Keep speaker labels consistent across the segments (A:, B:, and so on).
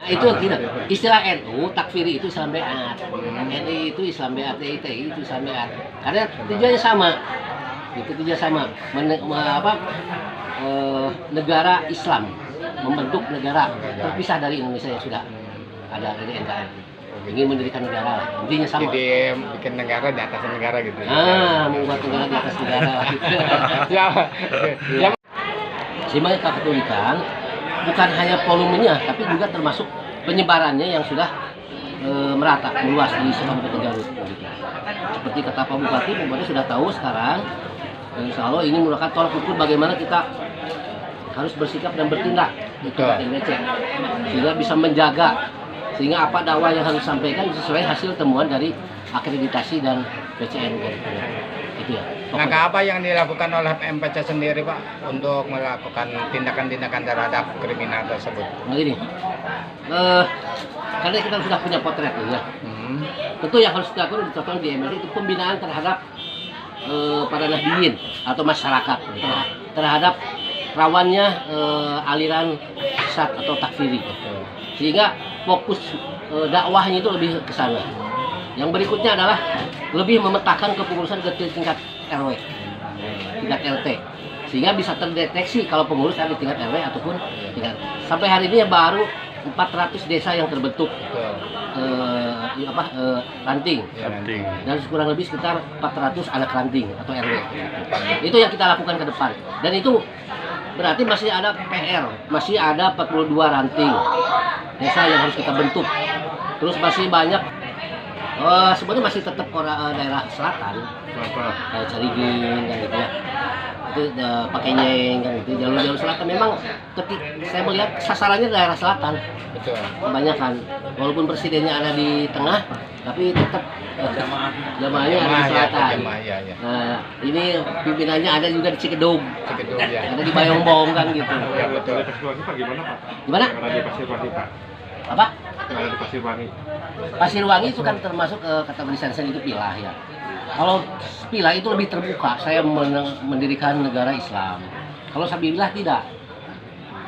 A: Nah, itu tidak. Istilah NU, takfiri itu Islam Beat. NI itu Islam Beat, TI itu Islam Beat. Karena tujuannya sama. Itu tujuannya sama. Negara Islam, membentuk negara terpisah dari Indonesia yang sudah ada dari NKRI. Ingin mendirikan negara lah. Intinya sama.
B: Jadi bikin negara di atas negara gitu.
A: Membuat negara di atas negara.
B: Ya.
A: Ya. Sehingga Kekatolikan bukan hanya volumenya, tapi juga termasuk penyebarannya yang sudah merata, meluas di Kabupaten Garut. Gitu. Seperti kata Pak Bupati sudah tahu sekarang. Insya Allah ini merupakan tolak ukur bagaimana kita harus bersikap dan bertindak di MBC, sehingga bisa menjaga, sehingga apa dakwah yang harus disampaikan sesuai hasil temuan dari akreditasi dan PCN. Itu ya.
B: Langkah apa yang dilakukan oleh MPC sendiri, Pak, untuk melakukan tindakan-tindakan terhadap kriminal tersebut?
A: Nah ini, karena kita sudah punya potret ya. Tentu yang harus dilakukan di MBC itu pembinaan terhadap para nahdiyin atau masyarakat terhadap rawannya aliran sesat atau takfiri, sehingga fokus dakwahnya itu lebih ke sana. Yang berikutnya adalah lebih memetakan kepengurusan ke tingkat RW, tingkat RT, sehingga bisa terdeteksi kalau pengurus ada di tingkat RW ataupun tingkat. Sampai hari ini baru 400 desa yang terbentuk ranting, dan kurang lebih sekitar 400 anak ranting atau RW. Itu yang kita lakukan ke depan, dan itu berarti masih ada PR, masih ada 42 ranting desa yang harus kita bentuk. Terus masih banyak, sebenarnya masih tetap orang daerah selatan, kayak Carigin kan gitu ya. Itu pakai Nyeng kan gitu, jalur-jalur selatan memang saya melihat sasarannya daerah selatan.
B: Betul.
A: Kebanyakan, walaupun presidennya ada di tengah, tapi tetap jamaahnya ada di selatan.
B: Ya.
A: Nah, ini pimpinannya ada juga di Cikedug,
B: Ya.
A: ada di Bayongbong kan gitu.
B: Ya, betul.
C: Gimana, Pak?
A: Gimana?
C: Ada di Pasirwangi, Pak.
A: Apa?
C: Ada di Pasirwangi.
A: Pasirwangi itu kan termasuk kategori sensen itu pilah ya. Kalau pilah itu lebih terbuka, saya mendirikan negara Islam. Kalau Sabibillah tidak.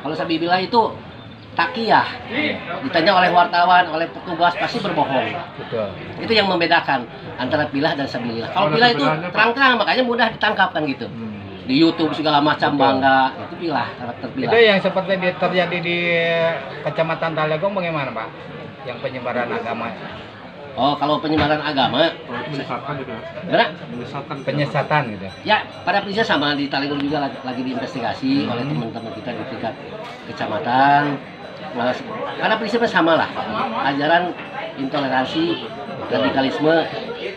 A: Kalau Sabibillah itu takiyah, ditanya oleh wartawan, oleh petugas pasti berbohong.
B: Betul.
A: Itu yang membedakan antara pilah dan Sabibillah. Kalau pilah itu terang-terang, makanya mudah ditangkap kan gitu. Di YouTube segala macam bangga, itu pilah, karakter pilah.
B: Itu yang seperti terjadi di Kecamatan Talegong bagaimana, Pak? Yang penyebaran agama.
A: Oh, kalau penyebaran agama,
C: Menyesatkan gitu.
A: benar?
B: Penyesatan gitu.
A: Ya, pada prinsipnya sama di Talegong juga lagi diinvestigasi oleh teman-teman kita di tingkat kecamatan. Nah, pada prinsipnya sama lah, ajaran intoleransi, radikalisme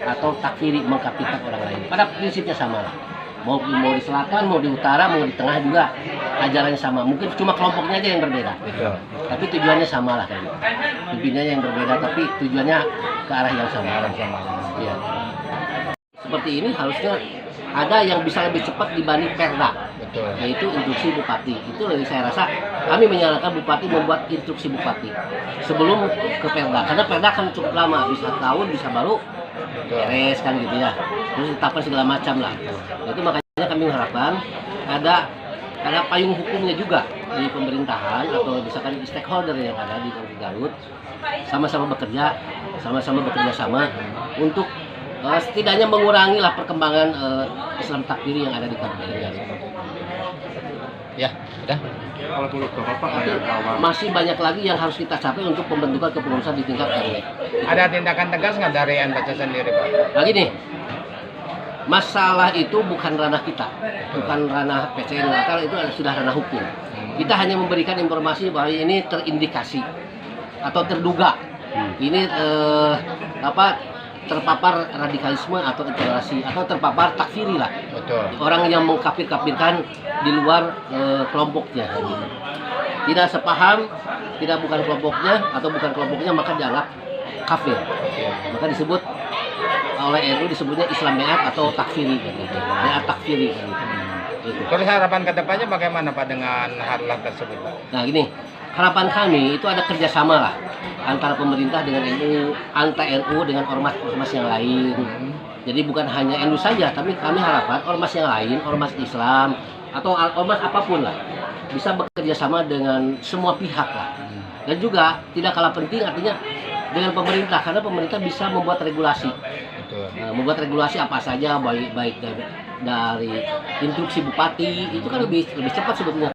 A: atau takfiri, mengkafirkan orang lain. Pada prinsipnya sama lah. Mau di selatan, mau di utara, mau di tengah juga ajarannya sama. Mungkin cuma kelompoknya aja yang berbeda.
B: Betul.
A: Tapi tujuannya sama lah kan. Pimpinannya yang berbeda, tapi tujuannya ke arah yang sama. Iya. Seperti ini harusnya ada yang bisa lebih cepat dibanding Perda.
B: Betul.
A: Yaitu instruksi Bupati. Itu dari saya rasa kami menyarankan Bupati membuat instruksi Bupati sebelum ke Perda. Karena Perda kan cukup lama, bisa tahun, bisa baru beres kan gitu ya. Terus etapan segala macam lah. Itu makanya kami mengharapkan ada payung hukumnya juga di pemerintahan atau misalkan di stakeholder yang ada di Garut, sama-sama bekerja sama untuk setidaknya mengurangi lah perkembangan Islam takfiri yang ada di Kabupaten Garut.
B: Ya, udah.
C: Kalau menurut Bapak,
A: Tapi masih banyak lagi yang harus kita capai untuk pembentukan kepengurusan di tingkat RW.
B: Ada tindakan tegas nggak dari MPC sendiri, Pak?
A: Lagi nih, masalah itu bukan ranah kita, bukan ranah PCN Natal, itu sudah ranah hukum. Kita hanya memberikan informasi bahwa ini terindikasi atau terduga, ini terpapar radikalisme atau intoleransi atau terpapar takfiri lah.
B: Betul.
A: Orang yang mengkafir-kafirkan di luar kelompoknya. Gitu. Tidak sepaham, tidak bukan kelompoknya atau bukan kelompoknya maka dianggap kafir. Maka disebut oleh NU disebutnya Islam Beat atau takfiri gitu. Beat takfiri gitu.
B: Terus harapan kedepannya bagaimana, Pak, dengan hal tersebut, Pak?
A: Nah gini, harapan kami itu ada kerjasama lah antara pemerintah dengan NU, antar NU dengan ormas-ormas yang lain. Jadi bukan hanya NU saja, tapi kami harapkan ormas yang lain, ormas Islam atau ormas apapun lah, bisa bekerja sama dengan semua pihak lah. Dan juga tidak kalah penting artinya dengan pemerintah, karena pemerintah bisa membuat regulasi.
B: Betul.
A: Membuat regulasi apa saja, baik dari instruksi bupati itu kan lebih cepat sebetulnya